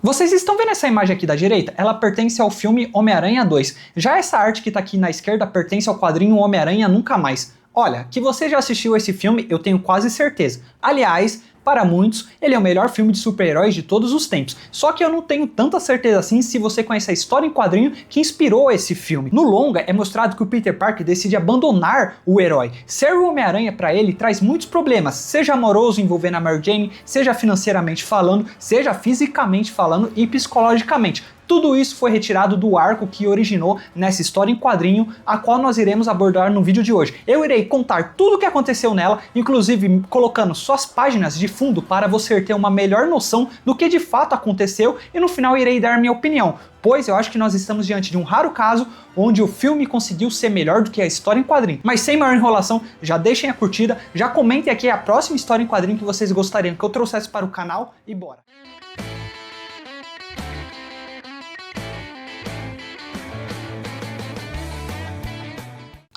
Vocês estão vendo essa imagem aqui da direita? Ela pertence ao filme Homem-Aranha 2. Já essa arte que tá aqui na esquerda pertence ao quadrinho Homem-Aranha Nunca Mais. Olha, que você já assistiu esse filme, eu tenho quase certeza. Aliás, para muitos, ele é o melhor filme de super-heróis de todos os tempos. Só que eu não tenho tanta certeza assim se você conhece a história em quadrinho que inspirou esse filme. No longa, é mostrado que o Peter Parker decide abandonar o herói. Ser o Homem-Aranha para ele traz muitos problemas, seja amoroso envolvendo a Mary Jane, seja financeiramente falando, seja fisicamente falando e psicologicamente. Tudo isso foi retirado do arco que originou nessa história em quadrinho, a qual nós iremos abordar no vídeo de hoje. Eu irei contar tudo o que aconteceu nela, inclusive colocando suas páginas de fundo para você ter uma melhor noção do que de fato aconteceu e no final irei dar minha opinião, pois eu acho que nós estamos diante de um raro caso onde o filme conseguiu ser melhor do que a história em quadrinho. Mas sem maior enrolação, já deixem a curtida, já comentem aqui a próxima história em quadrinho que vocês gostariam que eu trouxesse para o canal e bora!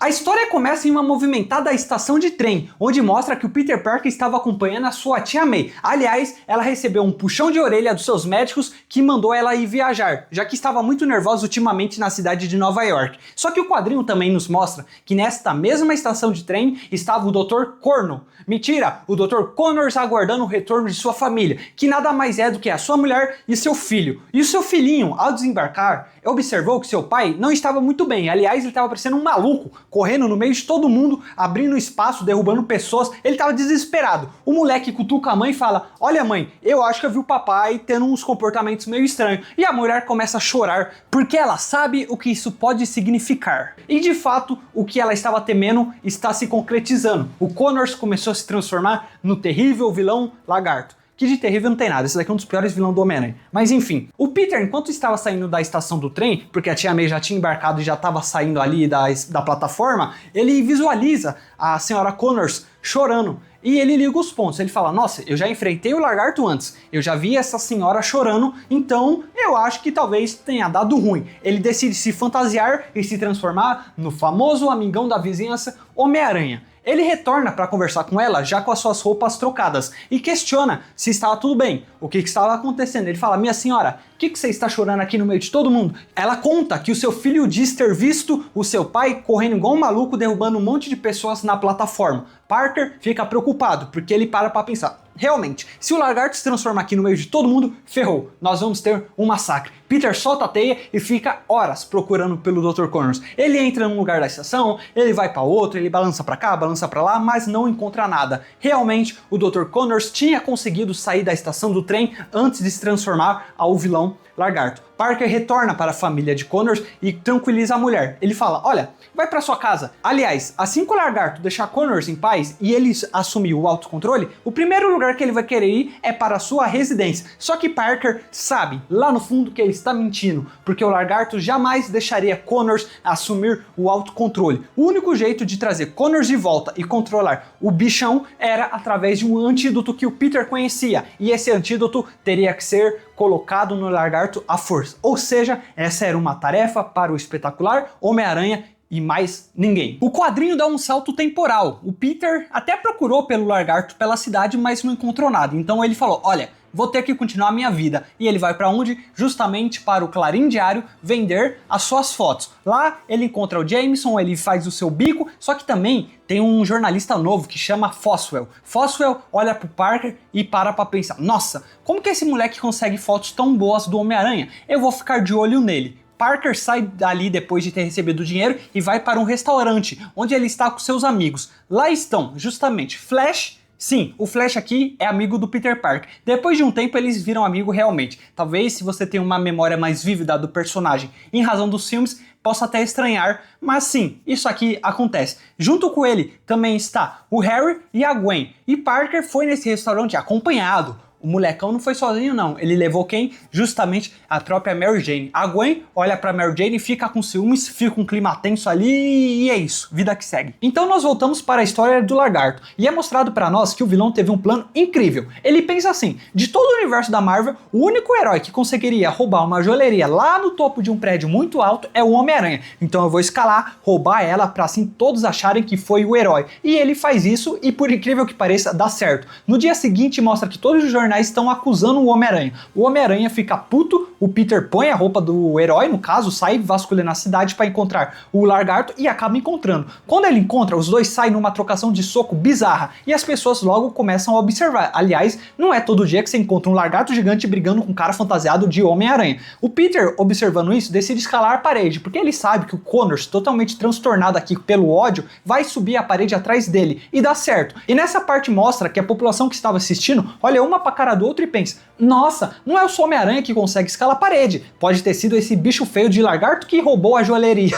A história começa em uma movimentada estação de trem, onde mostra que o Peter Parker estava acompanhando a sua tia May. Aliás, ela recebeu um puxão de orelha dos seus médicos que mandou ela ir viajar, já que estava muito nervosa ultimamente na cidade de Nova York. Só que o quadrinho também nos mostra que nesta mesma estação de trem estava o Dr. Corno. Mentira, o Dr. Connors aguardando o retorno de sua família, que nada mais é do que a sua mulher e seu filho. E o seu filhinho, ao desembarcar, observou que seu pai não estava muito bem. Aliás, ele estava parecendo um maluco, correndo no meio de todo mundo, abrindo espaço, derrubando pessoas. Ele estava desesperado. O moleque cutuca a mãe e fala: olha mãe, eu acho que eu vi o papai tendo uns comportamentos meio estranhos. E a mulher começa a chorar, porque ela sabe o que isso pode significar. E de fato, o que ela estava temendo está se concretizando. O Connors começou a se transformar no terrível vilão Lagarto. Que de terrível não tem nada, esse daqui é um dos piores vilões do Homem-Aranha. Mas enfim, o Peter, enquanto estava saindo da estação do trem, porque a tia May já tinha embarcado e já estava saindo ali da plataforma, ele visualiza a senhora Connors chorando. E ele liga os pontos, ele fala: nossa, eu já enfrentei o Lagarto antes, eu já vi essa senhora chorando, então eu acho que talvez tenha dado ruim. Ele decide se fantasiar e se transformar no famoso amigão da vizinhança Homem-Aranha. Ele retorna para conversar com ela já com as suas roupas trocadas e questiona se estava tudo bem, o que estava acontecendo. Ele fala: minha senhora, o que você está chorando aqui no meio de todo mundo? Ela conta que o seu filho diz ter visto o seu pai correndo igual um maluco, derrubando um monte de pessoas na plataforma. Parker fica preocupado, porque ele para pensar: realmente, se o Lagarto se transforma aqui no meio de todo mundo, ferrou, nós vamos ter um massacre. Peter solta a teia e fica horas procurando pelo Dr. Connors. Ele entra num lugar da estação, ele vai para outro, ele balança para cá, balança para lá, mas não encontra nada. Realmente, o Dr. Connors tinha conseguido sair da estação do trem antes de se transformar ao vilão Lagarto. Parker retorna para a família de Connors e tranquiliza a mulher. Ele fala: olha, vai para sua casa. Aliás, assim que o Lagarto deixar Connors em paz e ele assumir o autocontrole, o primeiro lugar que ele vai querer ir é para a sua residência. Só que Parker sabe, lá no fundo, que ele está mentindo, porque o Lagarto jamais deixaria Connors assumir o autocontrole. O único jeito de trazer Connors de volta e controlar o bichão era através de um antídoto que o Peter conhecia, e esse antídoto teria que ser colocado no Lagarto à força. Ou seja, essa era uma tarefa para o espetacular Homem-Aranha e mais ninguém. O quadrinho dá um salto temporal. O Peter até procurou pelo Lagarto pela cidade, mas não encontrou nada. Então ele falou: olha, vou ter que continuar a minha vida. E ele vai para onde? Justamente para o Clarim Diário vender as suas fotos. Lá ele encontra o Jameson, ele faz o seu bico, só que também tem um jornalista novo que chama Foswell. Foswell olha pro Parker e para pensar: nossa, como que esse moleque consegue fotos tão boas do Homem-Aranha? Eu vou ficar de olho nele. Parker sai dali depois de ter recebido o dinheiro e vai para um restaurante, onde ele está com seus amigos. Lá estão, justamente, Flash. Sim, o Flash aqui é amigo do Peter Parker. Depois de um tempo eles viram amigo realmente. Talvez se você tem uma memória mais vívida do personagem em razão dos filmes, possa até estranhar, mas sim, isso aqui acontece. Junto com ele também está o Harry e a Gwen. E Parker foi nesse restaurante acompanhado. O molecão não foi sozinho não, ele levou quem? Justamente a própria Mary Jane. A Gwen olha pra Mary Jane e fica com ciúmes, fica um clima tenso ali e é isso, vida que segue. Então nós voltamos para a história do Lagarto e é mostrado pra nós que o vilão teve um plano incrível. Ele pensa assim: de todo o universo da Marvel, o único herói que conseguiria roubar uma joalheria lá no topo de um prédio muito alto é o Homem-Aranha. Então eu vou escalar, roubar ela pra assim todos acharem que foi o herói. E ele faz isso e por incrível que pareça dá certo. No dia seguinte mostra que todos os jornais jornais estão acusando o Homem-Aranha. O Homem-Aranha fica puto, o Peter põe a roupa do herói, no caso, sai vasculhando a cidade para encontrar o Lagarto e acaba encontrando. Quando ele encontra, os dois saem numa trocação de soco bizarra e as pessoas logo começam a observar. Aliás, não é todo dia que você encontra um lagarto gigante brigando com um cara fantasiado de Homem-Aranha. O Peter, observando isso, decide escalar a parede, porque ele sabe que o Connors, totalmente transtornado aqui pelo ódio, vai subir a parede atrás dele, e dá certo. E nessa parte mostra que a população que estava assistindo olha uma pra cara do outro e pensa: nossa, não é o Homem-Aranha que consegue escalar a parede, pode ter sido esse bicho feio de lagarto que roubou a joalheria.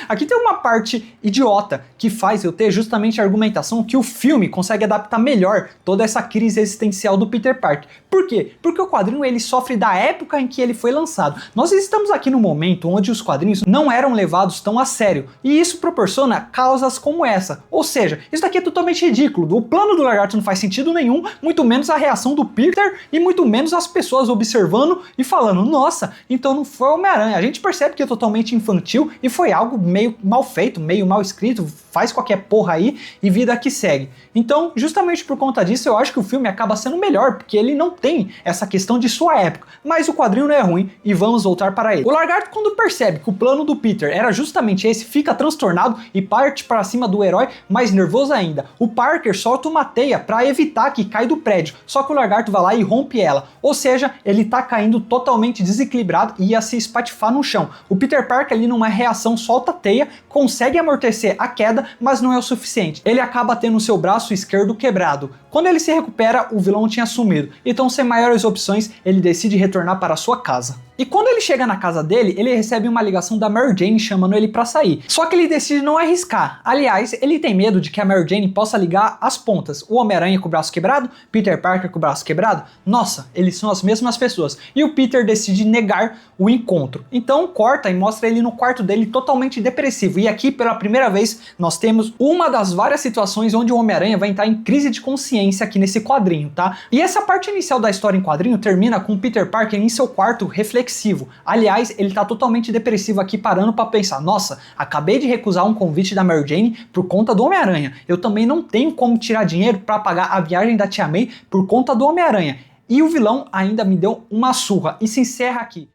Aqui tem uma parte idiota que faz eu ter justamente a argumentação que o filme consegue adaptar melhor toda essa crise existencial do Peter Parker. Por quê? Porque o quadrinho ele sofre da época em que ele foi lançado. Nós estamos aqui no momento onde os quadrinhos não eram levados tão a sério, e isso proporciona causas como essa. Ou seja, isso daqui é totalmente ridículo. O plano do lagarto não faz sentido nenhum, muito menos a reação do Peter e muito menos as pessoas observando e falando: nossa, então não foi o Homem-Aranha. A gente percebe que é totalmente infantil e foi algo meio mal feito, meio mal escrito, faz qualquer porra aí e vida que segue. Então, justamente por conta disso, eu acho que o filme acaba sendo melhor, porque ele não tem essa questão de sua época, mas o quadrinho não é ruim e vamos voltar para ele. O lagarto, quando percebe que o plano do Peter era justamente esse, fica transtornado e parte para cima do herói, mais nervoso ainda. O Parker solta uma teia para evitar que caia do prédio, só que o lagarto vai lá e rompe ela, ou seja, ele tá caindo totalmente desequilibrado e ia se espatifar no chão. O Peter Parker ali numa reação solta a teia, consegue amortecer a queda, mas não é o suficiente. Ele acaba tendo o seu braço esquerdo quebrado. Quando ele se recupera, o vilão tinha sumido. Então, sem maiores opções, ele decide retornar para sua casa. E quando ele chega na casa dele, ele recebe uma ligação da Mary Jane chamando ele pra sair. Só que ele decide não arriscar. Aliás, ele tem medo de que a Mary Jane possa ligar as pontas. O Homem-Aranha com o braço quebrado, Peter Parker com o braço quebrado. Nossa, eles são as mesmas pessoas. E o Peter decide negar o encontro. Então corta e mostra ele no quarto dele totalmente depressivo. E aqui, pela primeira vez, nós temos uma das várias situações onde o Homem-Aranha vai entrar em crise de consciência aqui nesse quadrinho, tá? E essa parte inicial da história em quadrinho termina com o Peter Parker em seu quarto reflexivo. Aliás, ele tá totalmente depressivo aqui, parando pra pensar: nossa, acabei de recusar um convite da Mary Jane por conta do Homem-Aranha. Eu também não tenho como tirar dinheiro pra pagar a viagem da Tia May por conta do Homem-Aranha. E o vilão ainda me deu uma surra. E se encerra aqui.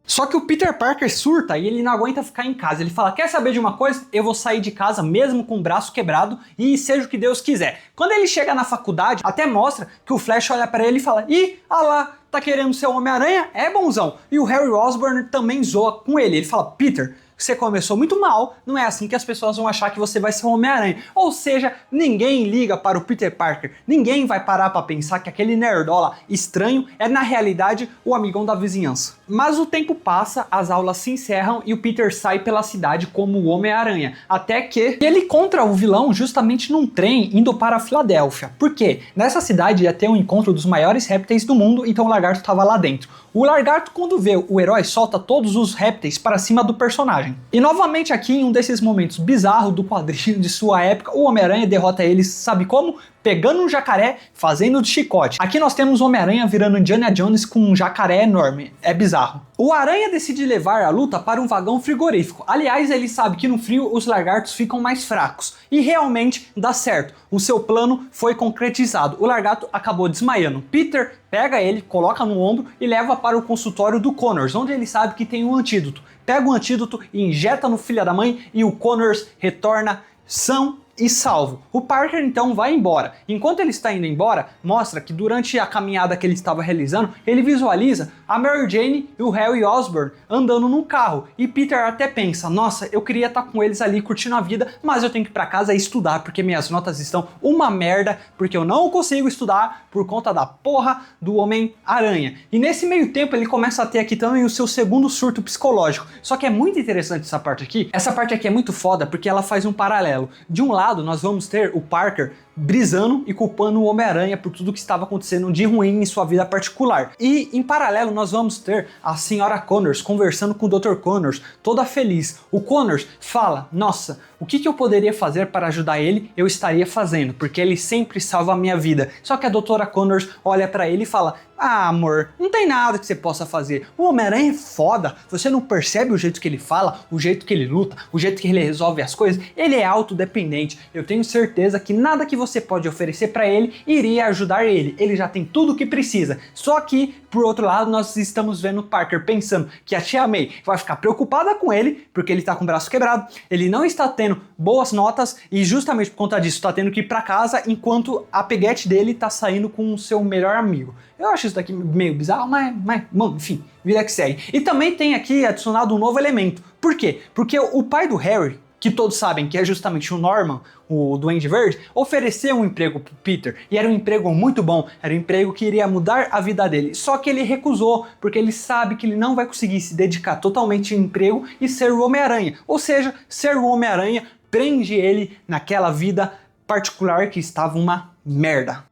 Só que o Peter Parker surta e ele não aguenta ficar em casa. Ele fala: quer saber de uma coisa? Eu vou sair de casa mesmo com o braço quebrado e seja o que Deus quiser. Quando ele chega na faculdade, até mostra que o Flash olha pra ele e fala: ih, ah lá, tá querendo ser o Homem-Aranha? É bonzão. E o Harry Osborn também zoa com ele. Ele fala: Peter, você começou muito mal, não é assim que as pessoas vão achar que você vai ser o Homem-Aranha. Ou seja, ninguém liga para o Peter Parker, ninguém vai parar para pensar que aquele nerdola estranho é na realidade o amigão da vizinhança. Mas o tempo passa, as aulas se encerram e o Peter sai pela cidade como o Homem-Aranha, até que ele encontra o vilão justamente num trem indo para a Filadélfia. Por quê? Nessa cidade ia ter um encontro dos maiores répteis do mundo, então o lagarto estava lá dentro. O lagarto, quando vê o herói, solta todos os répteis para cima do personagem. E novamente aqui, em um desses momentos bizarros do quadrinho de sua época, o Homem-Aranha derrota eles, sabe como? Pegando um jacaré, fazendo de chicote. Aqui nós temos o Homem-Aranha virando Indiana Jones com um jacaré enorme. É bizarro. O Aranha decide levar a luta para um vagão frigorífico. Aliás, ele sabe que no frio os lagartos ficam mais fracos. E realmente dá certo. O seu plano foi concretizado. O lagarto acabou desmaiando. Peter pega ele, coloca no ombro e leva para o consultório do Connors, onde ele sabe que tem um antídoto. Pega o antídoto e injeta no filho da mãe e o Connors retorna são e salvo. O Parker então vai embora. Enquanto ele está indo embora, mostra que durante a caminhada que ele estava realizando, ele visualiza a Mary Jane e o Harry Osborn andando num carro. E Peter até pensa: nossa, eu queria estar com eles ali curtindo a vida, mas eu tenho que ir para casa e estudar, porque minhas notas estão uma merda, porque eu não consigo estudar por conta da porra do Homem-Aranha. E nesse meio tempo ele começa a ter aqui também o seu segundo surto psicológico. Só que é muito interessante essa parte aqui. Essa parte aqui é muito foda porque ela faz um paralelo. De um lado, nós vamos ter o Parker brisando e culpando o Homem-Aranha por tudo que estava acontecendo de ruim em sua vida particular. E, em paralelo, nós vamos ter a senhora Connors conversando com o Dr. Connors, toda feliz. O Connors fala: nossa, o que eu poderia fazer para ajudar ele, eu estaria fazendo, porque ele sempre salva a minha vida. Só que a doutora Connors olha para ele e fala: ah, amor, não tem nada que você possa fazer. O Homem-Aranha é foda. Você não percebe o jeito que ele fala, o jeito que ele luta, o jeito que ele resolve as coisas? Ele é autodependente. Eu tenho certeza que nada que você você pode oferecer para ele iria ajudar ele. Ele já tem tudo o que precisa. Só que, por outro lado, nós estamos vendo Parker pensando que a tia May vai ficar preocupada com ele, porque ele tá com o braço quebrado, ele não está tendo boas notas e justamente por conta disso tá tendo que ir para casa enquanto a peguete dele tá saindo com o seu melhor amigo. Eu acho isso daqui meio bizarro, mas bom, enfim, vida que segue. E também tem aqui adicionado um novo elemento. Por quê? Porque o pai do Harry, que todos sabem que é justamente o Norman, o Duende Verde, ofereceu um emprego pro Peter, e era um emprego muito bom, era um emprego que iria mudar a vida dele, só que ele recusou, porque ele sabe que ele não vai conseguir se dedicar totalmente ao emprego e ser o Homem-Aranha, ou seja, ser o Homem-Aranha prende ele naquela vida particular que estava uma merda.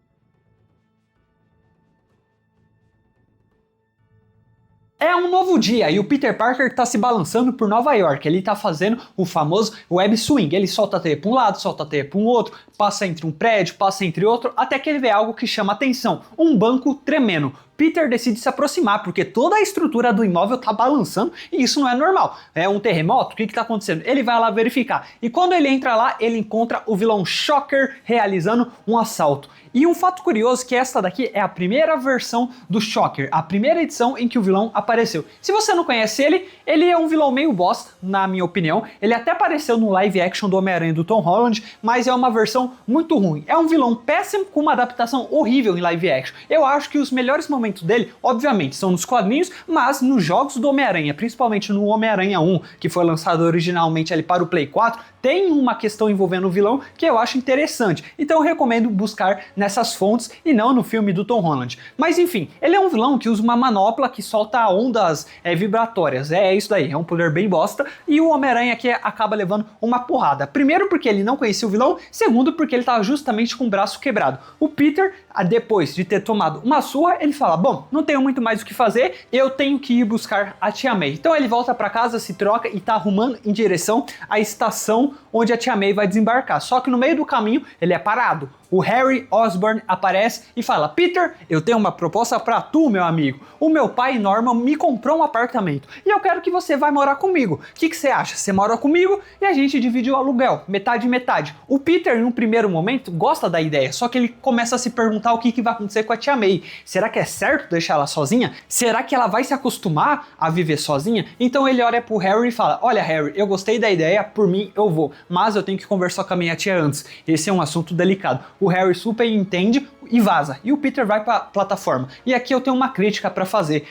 É um novo dia e o Peter Parker tá se balançando por Nova York, ele tá fazendo o famoso web swing, ele solta a teia para um lado, solta a teia para um outro, passa entre um prédio, passa entre outro, até que ele vê algo que chama atenção, um banco tremendo. Peter decide se aproximar, porque toda a estrutura do imóvel tá balançando e isso não é normal. É um terremoto? O que tá acontecendo? Ele vai lá verificar. E quando ele entra lá, ele encontra o vilão Shocker realizando um assalto. E um fato curioso que essa daqui é a primeira versão do Shocker, a primeira edição em que o vilão apareceu. Se você não conhece ele é um vilão meio bosta, na minha opinião. Ele até apareceu no live action do Homem-Aranha do Tom Holland, mas é uma versão muito ruim. É um vilão péssimo com uma adaptação horrível em live action. Eu acho que os melhores momentos dele, obviamente, são nos quadrinhos, mas nos jogos do Homem-Aranha, principalmente no Homem-Aranha 1, que foi lançado originalmente ali para o Play 4, tem uma questão envolvendo o vilão que eu acho interessante. Então eu recomendo buscar nessas fontes e não no filme do Tom Holland. Mas enfim, ele é um vilão que usa uma manopla que solta ondas vibratórias. É isso daí, é um poder bem bosta. E o Homem-Aranha aqui acaba levando uma porrada. Primeiro porque ele não conhecia o vilão, segundo porque ele estava justamente com o braço quebrado. O Peter, depois de ter tomado uma surra, ele fala, bom, não tenho muito mais o que fazer, eu tenho que ir buscar a tia May. Então ele volta para casa, se troca e tá arrumando em direção à estação onde a tia May vai desembarcar. Só que no meio do caminho ele é parado. O Harry Osborn aparece e fala, Peter, eu tenho uma proposta pra tu, meu amigo. O meu pai Norman me comprou um apartamento e eu quero que você vá morar comigo. O que você acha? Você mora comigo e a gente divide o aluguel, metade e metade. O Peter, em um primeiro momento, gosta da ideia, só que ele começa a se perguntar o que vai acontecer com a tia May. Será que é certo deixar ela sozinha? Será que ela vai se acostumar a viver sozinha? Então ele olha pro Harry e fala, olha Harry, eu gostei da ideia, por mim eu vou, mas eu tenho que conversar com a minha tia antes. Esse é um assunto delicado. O Harry super entende e vaza. E o Peter vai para a plataforma. E aqui eu tenho uma crítica para fazer.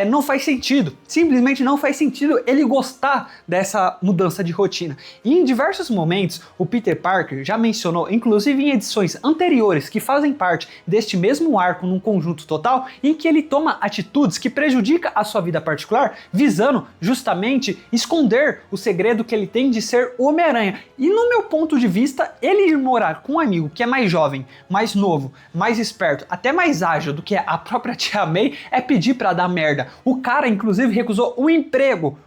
Não faz sentido. Simplesmente não faz sentido ele gostar dessa mudança de rotina. E em diversos momentos, o Peter Parker já mencionou, inclusive em edições anteriores que fazem parte deste mesmo arco num conjunto total, em que ele toma atitudes que prejudicam a sua vida particular, visando justamente esconder o segredo que ele tem de ser o Homem-Aranha. E no meu ponto de vista, ele ir morar com um amigo que é mais jovem, mais novo, mais esperto, até mais ágil do que a própria tia May, é pedir pra dar merda. O cara, inclusive, recusou um emprego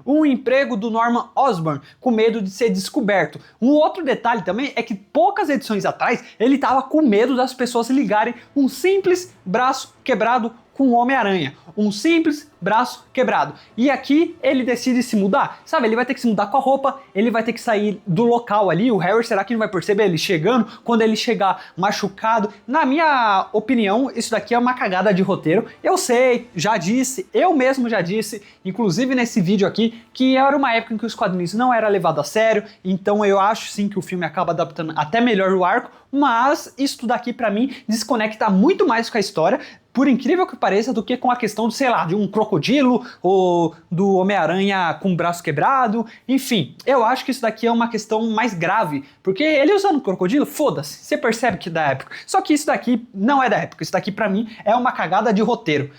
do Norman Osborn, com medo de ser descoberto. Um outro detalhe também é que poucas edições atrás, ele tava com medo das pessoas ligarem um simples braço quebrado com o Homem-Aranha. Um simples braço quebrado. E aqui ele decide se mudar. Sabe, ele vai ter que se mudar com a roupa, ele vai ter que sair do local ali. O Harry, será que não vai perceber ele chegando? Quando ele chegar machucado? Na minha opinião, isso daqui é uma cagada de roteiro. Eu sei, já disse, eu mesmo já disse, inclusive nesse vídeo aqui, que era uma época em que os quadrinhos não era levado a sério. Então eu acho sim que o filme acaba adaptando até melhor o arco. Mas isso daqui pra mim desconecta muito mais com a história, por incrível que pareça, do que com a questão, sei lá, de um crocodilo ou do Homem-Aranha com o braço quebrado. Enfim, eu acho que isso daqui é uma questão mais grave, porque ele usando crocodilo, foda-se, você percebe que é da época. Só que isso daqui não é da época, isso daqui pra mim é uma cagada de roteiro.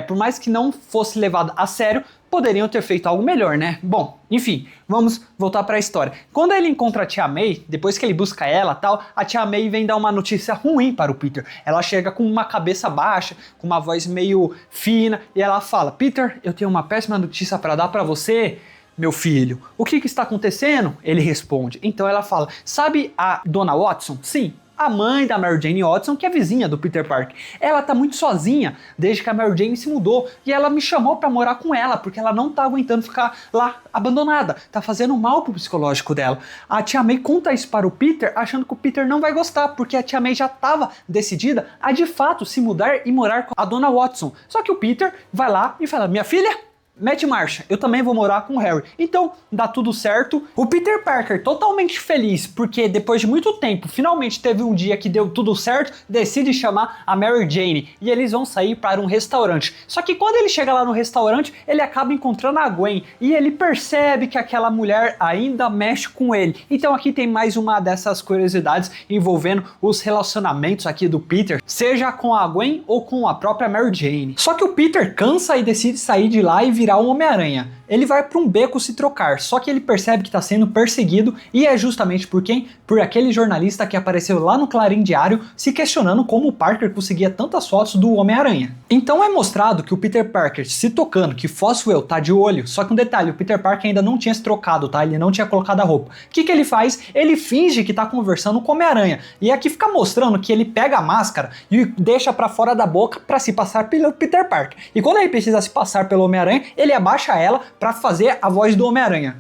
Por mais que não fosse levado a sério, poderiam ter feito algo melhor, né? Bom, enfim, vamos voltar para a história. Quando ele encontra a tia May, depois que ele busca ela tal, a tia May vem dar uma notícia ruim para o Peter. Ela chega com uma cabeça baixa, com uma voz meio fina, e ela fala, Peter, eu tenho uma péssima notícia para dar para você, meu filho. O que está acontecendo? Ele responde. Então ela fala, sabe a Dona Watson? Sim. A mãe da Mary Jane Watson, que é vizinha do Peter Parker. Ela tá muito sozinha desde que a Mary Jane se mudou e ela me chamou pra morar com ela porque ela não tá aguentando ficar lá abandonada. Tá fazendo mal pro psicológico dela. A tia May conta isso para o Peter achando que o Peter não vai gostar porque a tia May já tava decidida a de fato se mudar e morar com a dona Watson. Só que o Peter vai lá e fala: minha filha, mete marcha, eu também vou morar com o Harry. Então, dá tudo certo. O Peter Parker, totalmente feliz, porque depois de muito tempo, finalmente teve um dia que deu tudo certo, decide chamar a Mary Jane. E eles vão sair para um restaurante. Só que quando ele chega lá no restaurante, ele acaba encontrando a Gwen. E ele percebe que aquela mulher ainda mexe com ele. Então aqui tem mais uma dessas curiosidades envolvendo os relacionamentos aqui do Peter, seja com a Gwen ou com a própria Mary Jane. Só que o Peter cansa e decide sair de lá e virar um Homem-Aranha. Ele vai para um beco se trocar, só que ele percebe que está sendo perseguido e é justamente por quem? Por aquele jornalista que apareceu lá no Clarim Diário se questionando como o Parker conseguia tantas fotos do Homem-Aranha. Então é mostrado que o Peter Parker se tocando, que Foswell tá de olho, só que um detalhe, o Peter Parker ainda não tinha se trocado, tá? Ele não tinha colocado a roupa. O que ele faz? Ele finge que tá conversando com o Homem-Aranha. E aqui fica mostrando que ele pega a máscara e deixa para fora da boca para se passar pelo Peter Parker. E quando ele precisa se passar pelo Homem-Aranha, ele abaixa ela para fazer a voz do Homem-Aranha.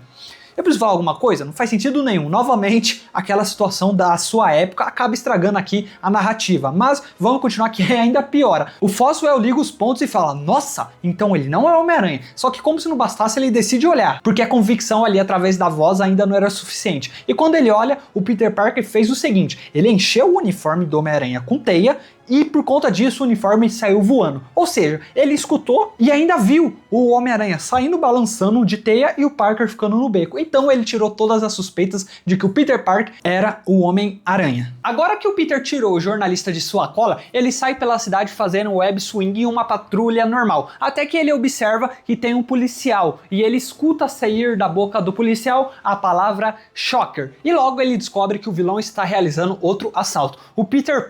Eu preciso falar alguma coisa? Não faz sentido nenhum. Novamente, aquela situação da sua época acaba estragando aqui a narrativa. Mas vamos continuar que ainda piora. O Foswell liga os pontos e fala: nossa, então ele não é o Homem-Aranha. Só que como se não bastasse, ele decide olhar, porque a convicção ali através da voz ainda não era suficiente. E quando ele olha, o Peter Parker fez o seguinte: ele encheu o uniforme do Homem-Aranha com teia e por conta disso o uniforme saiu voando. Ou seja, ele escutou e ainda viu o Homem-Aranha saindo balançando de teia e o Parker ficando no beco. Então ele tirou todas as suspeitas de que o Peter Parker era o Homem-Aranha. Agora que o Peter tirou o jornalista de sua cola, ele sai pela cidade fazendo web swing em uma patrulha normal. Até que ele observa que tem um policial e ele escuta sair da boca do policial a palavra Shocker. E logo ele descobre que o vilão está realizando outro assalto. O Peter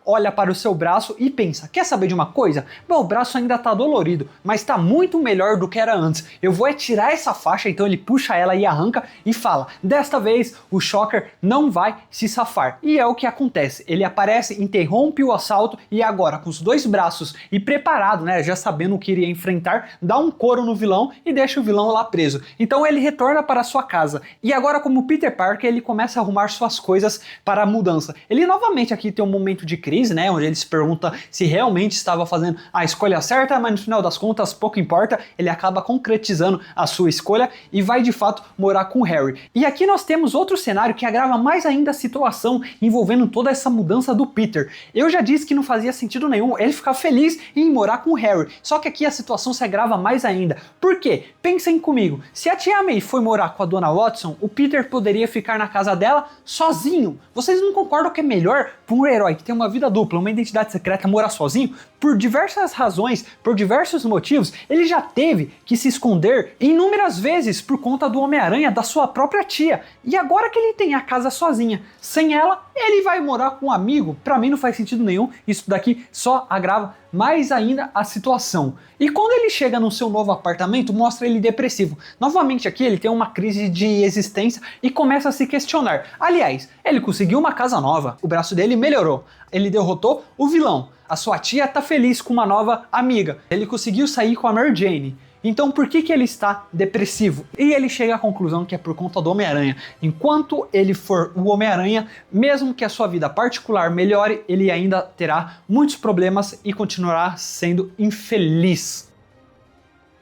olha para o seu braço e pensa: quer saber de uma coisa? Bom, o braço ainda tá dolorido, mas tá muito melhor do que era antes. Eu vou tirar essa faixa. Então ele puxa ela e arranca e fala: desta vez o Shocker não vai se safar. E é o que acontece. Ele aparece, interrompe o assalto e agora com os dois braços e preparado, né, já sabendo o que iria enfrentar, dá um couro no vilão e deixa o vilão lá preso. Então ele retorna para sua casa. E agora, como Peter Parker, ele começa a arrumar suas coisas para a mudança. Ele novamente aqui tem um momento de crise, né, onde ele se pergunta se realmente estava fazendo a escolha certa, mas no final das contas pouco importa, ele acaba concretizando a sua escolha e vai de fato morar com o Harry. E aqui nós temos outro cenário que agrava mais ainda a situação envolvendo toda essa mudança do Peter. Eu já disse que não fazia sentido nenhum ele ficar feliz em morar com o Harry, só que aqui a situação se agrava mais ainda. Por quê? Pensem comigo, se a tia May foi morar com a dona Watson, o Peter poderia ficar na casa dela sozinho. Vocês não concordam que é melhor para um herói que tem uma vida dupla, uma identidade secreta, morar sozinho? Por diversas razões, por diversos motivos, ele já teve que se esconder inúmeras vezes por conta do Homem-Aranha, da sua própria tia. E agora que ele tem a casa sozinha, sem ela, ele vai morar com um amigo? Pra mim não faz sentido nenhum, isso daqui só agrava mais ainda a situação. E quando ele chega no seu novo apartamento, mostra ele depressivo. Novamente aqui ele tem uma crise de existência e começa a se questionar. Aliás, ele conseguiu uma casa nova, o braço dele melhorou, ele derrotou o vilão, a sua tia tá feliz com uma nova amiga, ele conseguiu sair com a Mary Jane. Então por que ele está depressivo? E ele chega à conclusão que é por conta do Homem-Aranha. Enquanto ele for o Homem-Aranha, mesmo que a sua vida particular melhore, ele ainda terá muitos problemas e continuará sendo infeliz.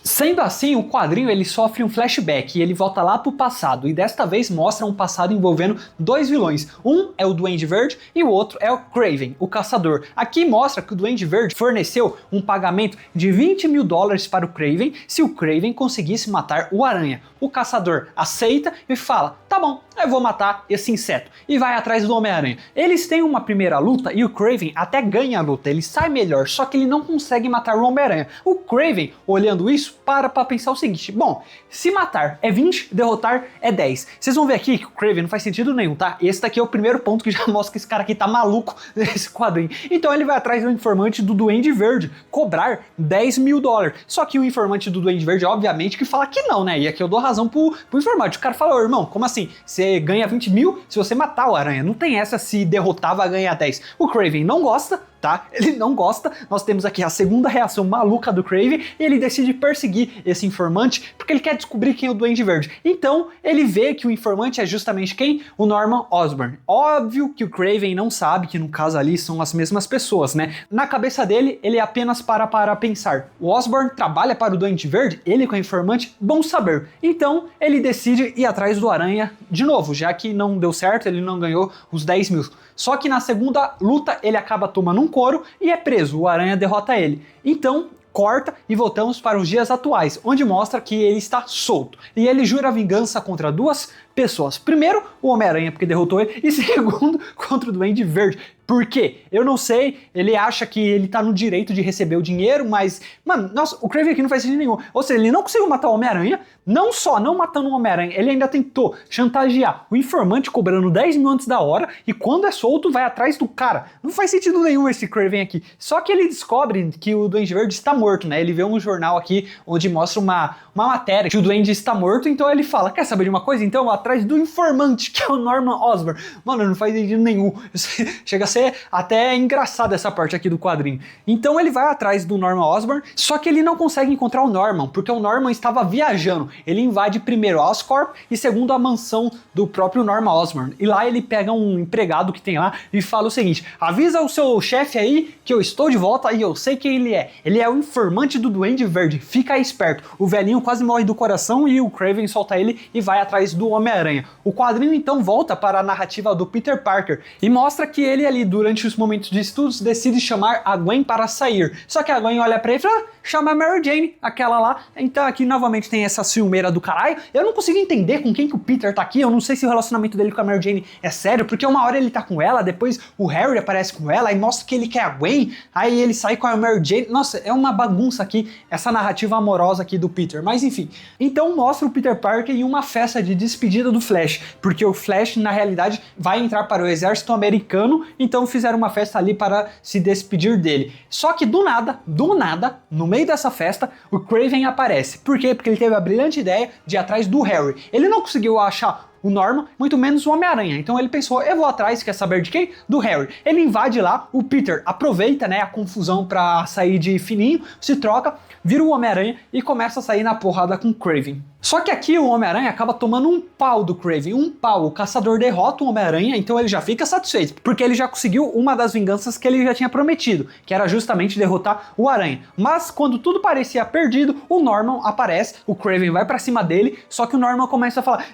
Sendo assim, o quadrinho ele sofre um flashback e ele volta lá pro passado, e desta vez mostra um passado envolvendo dois vilões. Um é o Duende Verde e o outro é o Kraven, o Caçador. Aqui mostra que o Duende Verde forneceu um pagamento de $20 mil para o Kraven se o Kraven conseguisse matar o Aranha. O Caçador aceita e fala: tá bom, eu vou matar esse inseto, e vai atrás do Homem-Aranha. Eles têm uma primeira luta e o Kraven até ganha a luta, ele sai melhor, só que ele não consegue matar o Homem-Aranha. O Kraven, olhando isso, para pra pensar o seguinte, bom, se matar é 20, derrotar é 10. Vocês vão ver aqui que o Kraven não faz sentido nenhum, tá? Esse daqui é o primeiro ponto que já mostra que esse cara aqui tá maluco nesse quadrinho. Então ele vai atrás do informante do Duende Verde, cobrar 10 mil dólares. Só que o informante do Duende Verde, obviamente, que fala que não, né? E aqui eu dou razão pro informante. O cara fala, ô irmão, como assim? Você ganha 20 mil se você matar o Aranha. Não tem essa se derrotar vai ganhar 10. O Kraven não gosta, tá? Ele não gosta. Nós temos aqui a segunda reação maluca do Kraven e ele decide perseguir esse informante porque ele quer descobrir quem é o Duende Verde. Então, ele vê que o informante é justamente quem? O Norman Osborn. Óbvio que o Kraven não sabe que no caso ali são as mesmas pessoas, né? Na cabeça dele, ele apenas para pensar. O Osborn trabalha para o Duende Verde? Ele com o informante? Bom saber. Então, ele decide ir atrás do Aranha de novo, já que não deu certo, ele não ganhou os 10 mil. Só que na segunda luta, ele acaba tomando um couro e é preso. O Aranha derrota ele. Então, corta e voltamos para os dias atuais, onde mostra que ele está solto. E ele jura vingança contra duas pessoas. Primeiro, o Homem-Aranha, porque derrotou ele, e segundo, contra o Duende Verde. Por quê? Eu não sei, ele acha que ele tá no direito de receber o dinheiro, mas, mano, nossa, o Kraven aqui não faz sentido nenhum. Ou seja, ele não conseguiu matar o Homem-Aranha, não só não matando o Homem-Aranha, ele ainda tentou chantagear o informante cobrando 10 mil antes da hora, e quando é solto, vai atrás do cara. Não faz sentido nenhum esse Kraven aqui. Só que ele descobre que o Duende Verde está morto, né? Ele vê um jornal aqui onde mostra uma matéria que o Duende está morto, então ele fala, quer saber de uma coisa? Então, atrás do informante, que é o Norman Osborn. Mano, não faz sentido nenhum. Chega a ser até engraçado essa parte aqui do quadrinho. Então ele vai atrás do Norman Osborn, só que ele não consegue encontrar o Norman, porque o Norman estava viajando. Ele invade primeiro a Oscorp e segundo a mansão do próprio Norman Osborn. E lá ele pega um empregado que tem lá e fala o seguinte, avisa o seu chefe aí que eu estou de volta e eu sei quem ele é. Ele é o informante do Duende Verde, fica esperto. O velhinho quase morre do coração e o Kraven solta ele e vai atrás do Homem-Aranha. O quadrinho então volta para a narrativa do Peter Parker e mostra que ele ali durante os momentos de estudos decide chamar a Gwen para sair. Só que a Gwen olha pra ele e fala, chama a Mary Jane, aquela lá. Então aqui novamente tem essa ciumeira do caralho. Eu não consigo entender com quem que o Peter tá aqui, eu não sei se o relacionamento dele com a Mary Jane é sério, porque uma hora ele tá com ela, depois o Harry aparece com ela e mostra que ele quer a Gwen, aí ele sai com a Mary Jane. Nossa, é uma bagunça aqui, essa narrativa amorosa aqui do Peter, mas enfim. Então mostra o Peter Parker em uma festa de despedida do Flash, porque o Flash na realidade vai entrar para o exército americano, então fizeram uma festa ali para se despedir dele. Só que do nada, no meio dessa festa, o Kraven aparece. Por quê? Porque ele teve a brilhante ideia de ir atrás do Harry. Ele não conseguiu achar o Norman, muito menos o Homem-Aranha. Então ele pensou, eu vou atrás, quer saber de quem? Do Harry. Ele invade lá, o Peter aproveita, né, a confusão pra sair de fininho, se troca, vira o Homem-Aranha e começa a sair na porrada com o Kraven. Só que aqui o Homem-Aranha acaba tomando um pau do Kraven, um pau. O caçador derrota o Homem-Aranha, então ele já fica satisfeito, porque ele já conseguiu uma das vinganças que ele já tinha prometido, que era justamente derrotar o Aranha. Mas quando tudo parecia perdido, o Norman aparece, o Kraven vai pra cima dele, só que o Norman começa a falar,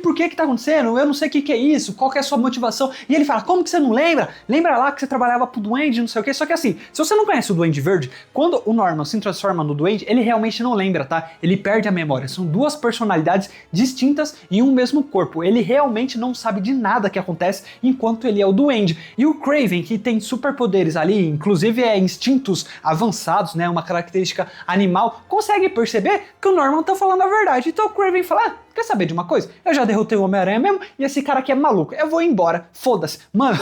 por que tá acontecendo? Eu não sei o que é isso, qual que é a sua motivação? E ele fala, como que você não lembra? Lembra lá que você trabalhava pro Duende, não sei o que? Só que assim, se você não conhece o Duende Verde, quando o Norman se transforma no Duende, ele realmente não lembra, tá? Ele perde a memória, são duas personalidades distintas em um mesmo corpo. Ele realmente não sabe de nada que acontece enquanto ele é o Duende. E o Kraven, que tem superpoderes ali, inclusive instintos avançados, né, uma característica animal, consegue perceber que o Norman tá falando a verdade. Então o Kraven fala, quer saber de uma coisa? Eu já derrotei o Homem-Aranha mesmo e esse cara aqui é maluco. Eu vou embora, foda-se. Mano,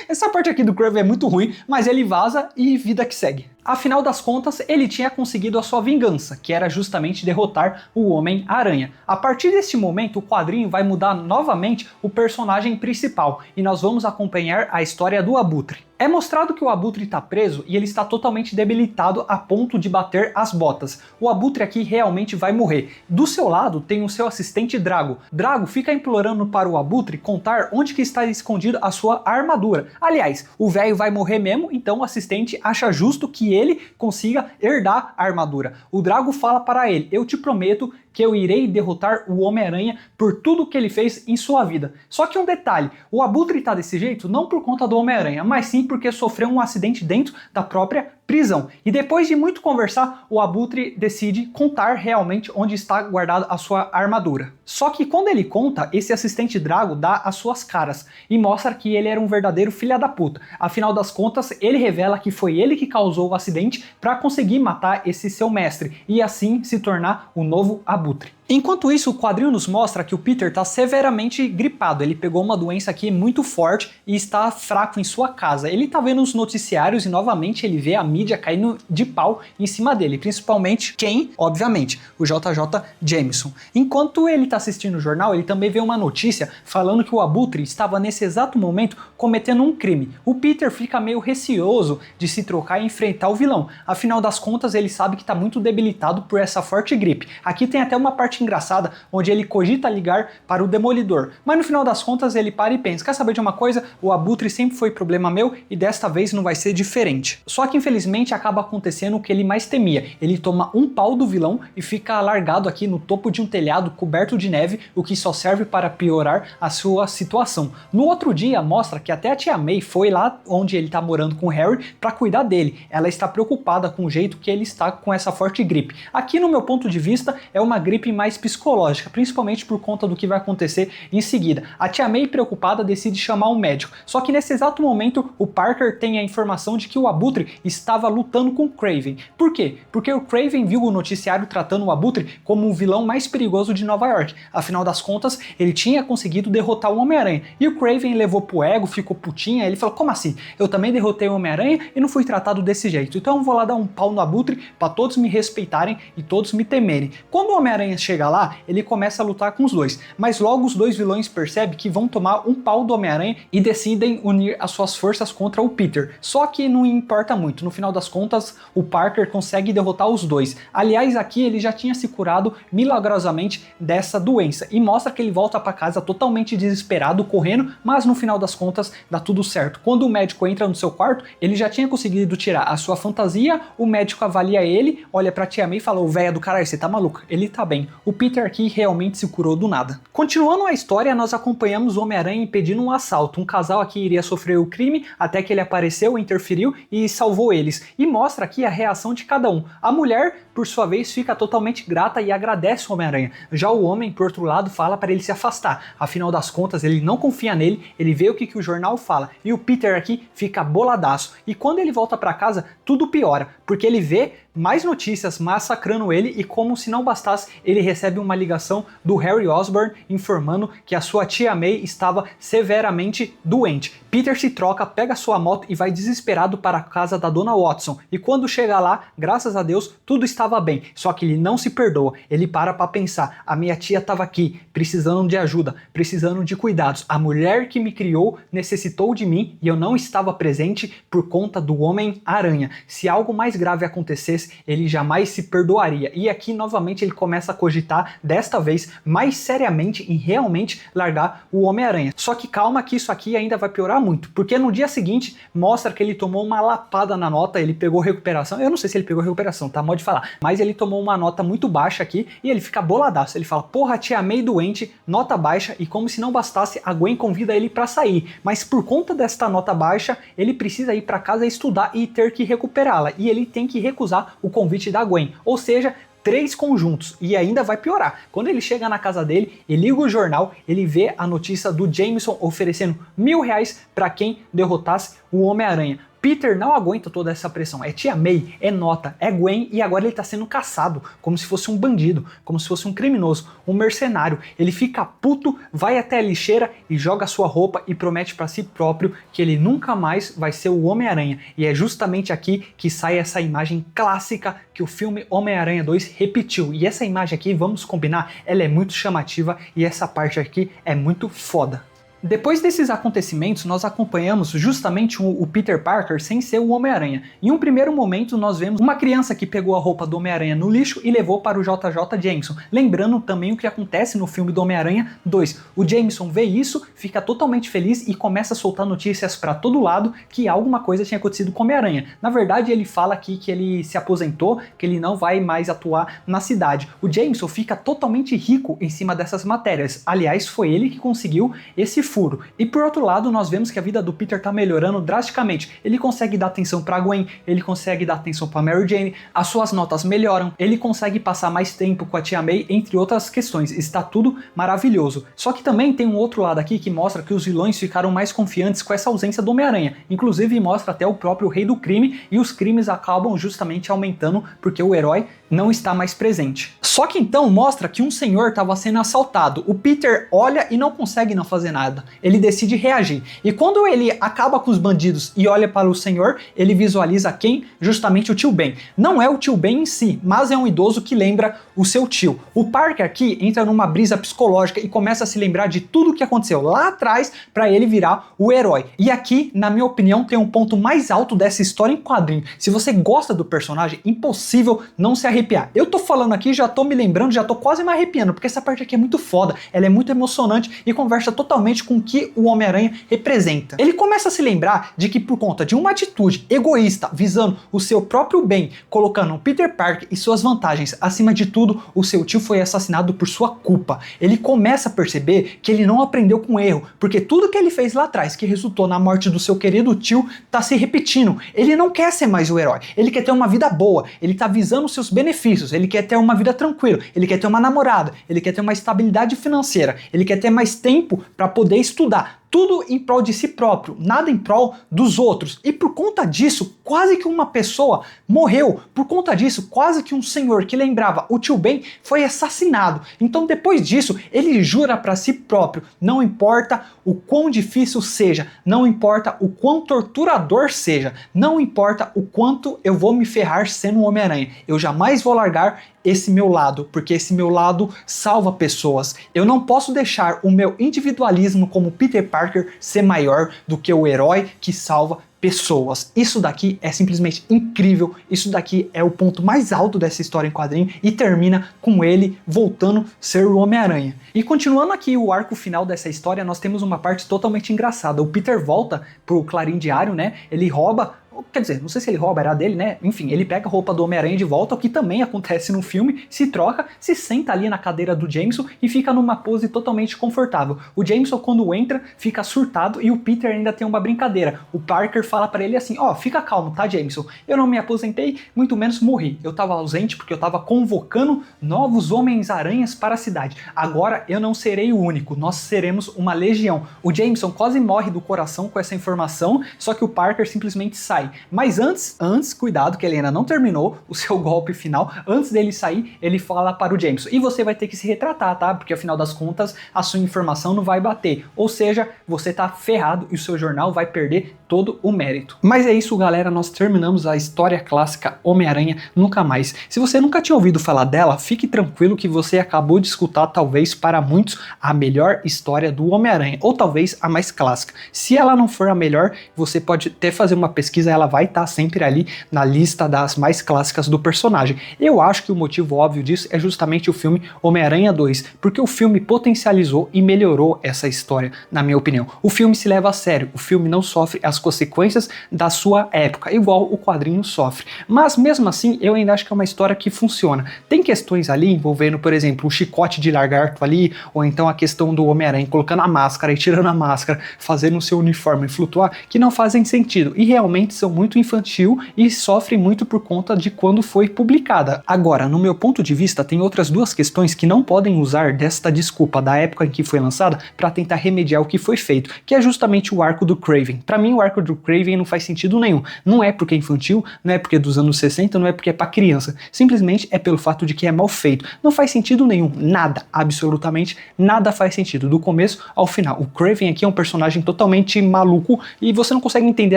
essa parte aqui do Kraven é muito ruim, mas ele vaza e vida que segue. Afinal das contas, ele tinha conseguido a sua vingança, que era justamente derrotar o Homem-Aranha. A partir deste momento, o quadrinho vai mudar novamente o personagem principal, e nós vamos acompanhar a história do Abutre. É mostrado que o Abutre está preso e ele está totalmente debilitado a ponto de bater as botas. O Abutre aqui realmente vai morrer. Do seu lado tem o seu assistente Drago. Drago fica implorando para o Abutre contar onde que está escondido a sua armadura. Aliás, o velho vai morrer mesmo, então o assistente acha justo que ele consiga herdar a armadura. O Drago fala para ele, eu te prometo que eu irei derrotar o Homem-Aranha por tudo que ele fez em sua vida. Só que um detalhe, o Abutre tá desse jeito não por conta do Homem-Aranha, mas sim porque sofreu um acidente dentro da própria prisão. E depois de muito conversar, o Abutre decide contar realmente onde está guardada a sua armadura. Só que quando ele conta, esse assistente Drago dá as suas caras e mostra que ele era um verdadeiro filho da puta. Afinal das contas, ele revela que foi ele que causou o acidente para conseguir matar esse seu mestre e assim se tornar o novo Abutre. Enquanto isso, o quadrinho nos mostra que o Peter está severamente gripado, ele pegou uma doença aqui muito forte e está fraco em sua casa. Ele está vendo os noticiários e novamente ele vê a mídia caindo de pau em cima dele, principalmente quem? Obviamente, o JJ Jameson. Enquanto ele está assistindo o jornal, ele também vê uma notícia falando que o Abutre estava nesse exato momento cometendo um crime. O Peter fica meio receoso de se trocar e enfrentar o vilão, afinal das contas ele sabe que está muito debilitado por essa forte gripe. Aqui tem até uma parte engraçada, onde ele cogita ligar para o Demolidor, mas no final das contas ele para e pensa, quer saber de uma coisa? O Abutre sempre foi problema meu e desta vez não vai ser diferente. Só que infelizmente acaba acontecendo o que ele mais temia, ele toma um pau do vilão e fica largado aqui no topo de um telhado coberto de neve, o que só serve para piorar a sua situação. No outro dia mostra que até a tia May foi lá onde ele está morando com o Harry para cuidar dele, ela está preocupada com o jeito que ele está com essa forte gripe. Aqui no meu ponto de vista é uma gripe mais psicológica, principalmente por conta do que vai acontecer em seguida. A tia May, preocupada, decide chamar um médico, só que nesse exato momento o Parker tem a informação de que o Abutre estava lutando com o Kraven. Por quê? Porque o Kraven viu o noticiário tratando o Abutre como o vilão mais perigoso de Nova York. Afinal das contas, ele tinha conseguido derrotar o Homem-Aranha. E o Kraven levou pro ego, ficou putinha, ele falou, como assim? Eu também derrotei o Homem-Aranha e não fui tratado desse jeito, então eu vou lá dar um pau no Abutre para todos me respeitarem e todos me temerem. Quando o Homem-Aranha chega lá, ele começa a lutar com os dois, mas logo os dois vilões percebem que vão tomar um pau do Homem-Aranha e decidem unir as suas forças contra o Peter. Só que não importa muito, no final das contas o Parker consegue derrotar os dois. Aliás, aqui ele já tinha se curado milagrosamente dessa doença e mostra que ele volta para casa totalmente desesperado, correndo, mas no final das contas dá tudo certo. Quando o médico entra no seu quarto, ele já tinha conseguido tirar a sua fantasia, o médico avalia ele, olha pra tia May e fala, ô véia do caralho, você tá maluco? Ele tá bem. O Peter aqui realmente se curou do nada. Continuando a história, nós acompanhamos o Homem-Aranha impedindo um assalto. Um casal aqui iria sofrer o crime, até que ele apareceu, interferiu e salvou eles. E mostra aqui a reação de cada um. A mulher, por sua vez, fica totalmente grata e agradece o Homem-Aranha. Já o homem, por outro lado, fala para ele se afastar. Afinal das contas, ele não confia nele, ele vê o que o jornal fala. E o Peter aqui fica boladaço. E quando ele volta para casa, tudo piora, porque ele vê mais notícias massacrando ele e, como se não bastasse, ele recebe uma ligação do Harry Osborn informando que a sua tia May estava severamente doente. Peter se troca, pega sua moto e vai desesperado para a casa da Dona Watson. E quando chega lá, graças a Deus, tudo estava bem. Só que ele não se perdoa. Ele para pensar, a minha tia estava aqui, precisando de ajuda, precisando de cuidados. A mulher que me criou necessitou de mim e eu não estava presente por conta do Homem-Aranha. Se algo mais grave acontecesse, ele jamais se perdoaria. E aqui novamente ele começa a cogitar, desta vez mais seriamente, em realmente largar o Homem-Aranha. Só que calma que isso aqui ainda vai piorar muito, porque no dia seguinte mostra que ele tomou uma lapada na nota, ele pegou recuperação, eu não sei se ele pegou recuperação, tá mal de falar, mas ele tomou uma nota muito baixa aqui e ele fica boladaço, ele fala, porra, tia May doente, nota baixa, e como se não bastasse, a Gwen convida ele para sair, mas por conta desta nota baixa, ele precisa ir para casa estudar e ter que recuperá-la, e ele tem que recusar o convite da Gwen, ou seja, 3 conjuntos, e ainda vai piorar. Quando ele chega na casa dele, ele liga o jornal, ele vê a notícia do Jameson oferecendo R$1.000 para quem derrotasse o Homem-Aranha. Peter não aguenta toda essa pressão, é tia May, é nota, é Gwen, e agora ele tá sendo caçado, como se fosse um bandido, como se fosse um criminoso, um mercenário. Ele fica puto, vai até a lixeira e joga sua roupa e promete para si próprio que ele nunca mais vai ser o Homem-Aranha. E é justamente aqui que sai essa imagem clássica que o filme Homem-Aranha 2 repetiu. E essa imagem aqui, vamos combinar, ela é muito chamativa e essa parte aqui é muito foda. Depois desses acontecimentos, nós acompanhamos justamente o Peter Parker sem ser o Homem-Aranha. Em um primeiro momento, nós vemos uma criança que pegou a roupa do Homem-Aranha no lixo e levou para o JJ Jameson. Lembrando também o que acontece no filme do Homem-Aranha 2. O Jameson vê isso, fica totalmente feliz e começa a soltar notícias para todo lado que alguma coisa tinha acontecido com o Homem-Aranha. Na verdade, ele fala aqui que ele se aposentou, que ele não vai mais atuar na cidade. O Jameson fica totalmente rico em cima dessas matérias. Aliás, foi ele que conseguiu esse furo. E por outro lado, nós vemos que a vida do Peter tá melhorando drasticamente. Ele consegue dar atenção pra Gwen, ele consegue dar atenção pra Mary Jane, as suas notas melhoram, ele consegue passar mais tempo com a tia May, entre outras questões. Está tudo maravilhoso. Só que também tem um outro lado aqui que mostra que os vilões ficaram mais confiantes com essa ausência do Homem-Aranha. Inclusive mostra até o próprio Rei do Crime, e os crimes acabam justamente aumentando porque o herói não está mais presente. Só que então mostra que um senhor estava sendo assaltado. O Peter olha e não consegue não fazer nada. Ele decide reagir. E quando ele acaba com os bandidos e olha para o senhor, ele visualiza quem? Justamente o tio Ben. Não é o tio Ben em si, mas é um idoso que lembra o seu tio. O Parker aqui entra numa brisa psicológica e começa a se lembrar de tudo o que aconteceu lá atrás para ele virar o herói. E aqui, na minha opinião, tem um ponto mais alto dessa história em quadrinho. Se você gosta do personagem, impossível não se arrepiar. Eu tô falando aqui, já tô me lembrando, já tô quase me arrepiando, porque essa parte aqui é muito foda, ela é muito emocionante e conversa totalmente com o que o Homem-Aranha representa. Ele começa a se lembrar de que por conta de uma atitude egoísta, visando o seu próprio bem, colocando o Peter Parker e suas vantagens acima de tudo, o seu tio foi assassinado por sua culpa. Ele começa a perceber que ele não aprendeu com o erro, porque tudo que ele fez lá atrás, que resultou na morte do seu querido tio, tá se repetindo. Ele não quer ser mais o herói, ele quer ter uma vida boa, ele tá visando seus benefícios, ele quer ter uma vida tranquila, ele quer ter uma namorada, ele quer ter uma estabilidade financeira, ele quer ter mais tempo para poder estudar. Tudo em prol de si próprio, nada em prol dos outros. E por conta disso, quase que uma pessoa morreu. Por conta disso, quase que um senhor que lembrava o tio Ben foi assassinado. Então depois disso, ele jura para si próprio, não importa o quão difícil seja, não importa o quão torturador seja, não importa o quanto eu vou me ferrar sendo um Homem-Aranha, eu jamais vou largar esse meu lado, porque esse meu lado salva pessoas. Eu não posso deixar o meu individualismo como Peter Parker ser maior do que o herói que salva pessoas. Isso daqui é simplesmente incrível, isso daqui é o ponto mais alto dessa história em quadrinho e termina com ele voltando a ser o Homem-Aranha. E continuando aqui o arco final dessa história, nós temos uma parte totalmente engraçada. O Peter volta pro Clarim Diário, né? Ele rouba, quer dizer, não sei se ele rouba, era dele, né? Enfim, ele pega a roupa do Homem-Aranha de volta, o que também acontece no filme, se troca, se senta ali na cadeira do Jameson e fica numa pose totalmente confortável. O Jameson, quando entra, fica surtado e o Peter ainda tem uma brincadeira. O Parker fala pra ele assim, ó, fica calmo, tá, Jameson? Eu não me aposentei, muito menos morri. Eu tava ausente porque eu tava convocando novos Homens-Aranhas para a cidade. Agora eu não serei o único, nós seremos uma legião. O Jameson quase morre do coração com essa informação, só que o Parker simplesmente sai. Mas antes, cuidado que ele ainda não terminou o seu golpe final, antes dele sair, ele fala para o Jameson, e você vai ter que se retratar, tá? Porque afinal das contas, a sua informação não vai bater. Ou seja, você tá ferrado e o seu jornal vai perder todo o mérito. Mas é isso, galera, nós terminamos a história clássica Homem-Aranha Nunca Mais. Se você nunca tinha ouvido falar dela, fique tranquilo que você acabou de escutar, talvez para muitos, a melhor história do Homem-Aranha, ou talvez a mais clássica. Se ela não for a melhor, você pode até fazer uma pesquisa, ela vai estar sempre ali na lista das mais clássicas do personagem. Eu acho que o motivo óbvio disso é justamente o filme Homem-Aranha 2, porque o filme potencializou e melhorou essa história, na minha opinião. O filme se leva a sério, o filme não sofre as consequências da sua época, igual o quadrinho sofre. Mas mesmo assim, eu ainda acho que é uma história que funciona. Tem questões ali envolvendo, por exemplo, um chicote de lagarto ali, ou então a questão do Homem-Aranha colocando a máscara e tirando a máscara, fazendo o seu uniforme flutuar, que não fazem sentido e realmente são muito infantil e sofrem muito por conta de quando foi publicada. Agora, no meu ponto de vista, tem outras duas questões que não podem usar desta desculpa da época em que foi lançada para tentar remediar o que foi feito, que é justamente o arco do Kraven. Para mim, o arco do Kraven não faz sentido nenhum. Não é porque é infantil, não é porque é dos anos 60, não é porque é para criança. Simplesmente é pelo fato de que é mal feito. Não faz sentido nenhum. Nada, absolutamente nada faz sentido, do começo ao final. O Kraven aqui é um personagem totalmente maluco e você não consegue entender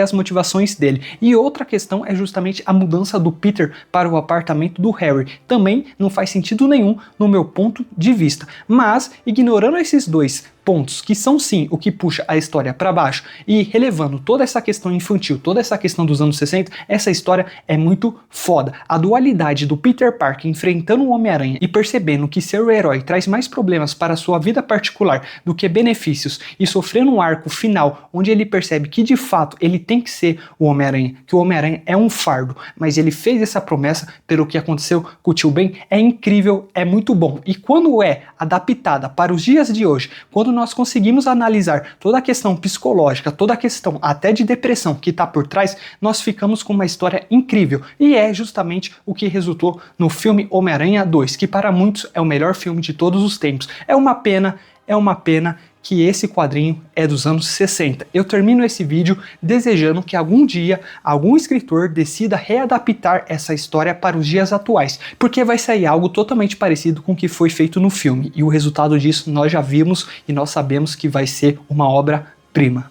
as motivações dele. E outra questão é justamente a mudança do Peter para o apartamento do Harry. Também não faz sentido nenhum no meu ponto de vista. Mas, ignorando esses dois pontos que são sim o que puxa a história para baixo e relevando toda essa questão infantil, toda essa questão dos anos 60, essa história é muito foda. A dualidade do Peter Parker enfrentando o Homem-Aranha e percebendo que ser o herói traz mais problemas para a sua vida particular do que benefícios e sofrendo um arco final onde ele percebe que de fato ele tem que ser o Homem-Aranha, que o Homem-Aranha é um fardo, mas ele fez essa promessa pelo que aconteceu com o Tio Ben, é incrível, é muito bom. E quando é adaptada para os dias de hoje, quando nós conseguimos analisar toda a questão psicológica, toda a questão até de depressão que está por trás, nós ficamos com uma história incrível. E é justamente o que resultou no filme Homem-Aranha 2, que para muitos é o melhor filme de todos os tempos. É uma pena que esse quadrinho é dos anos 60. Eu termino esse vídeo desejando que algum dia algum escritor decida readaptar essa história para os dias atuais, porque vai sair algo totalmente parecido com o que foi feito no filme, e o resultado disso nós já vimos e nós sabemos que vai ser uma obra-prima.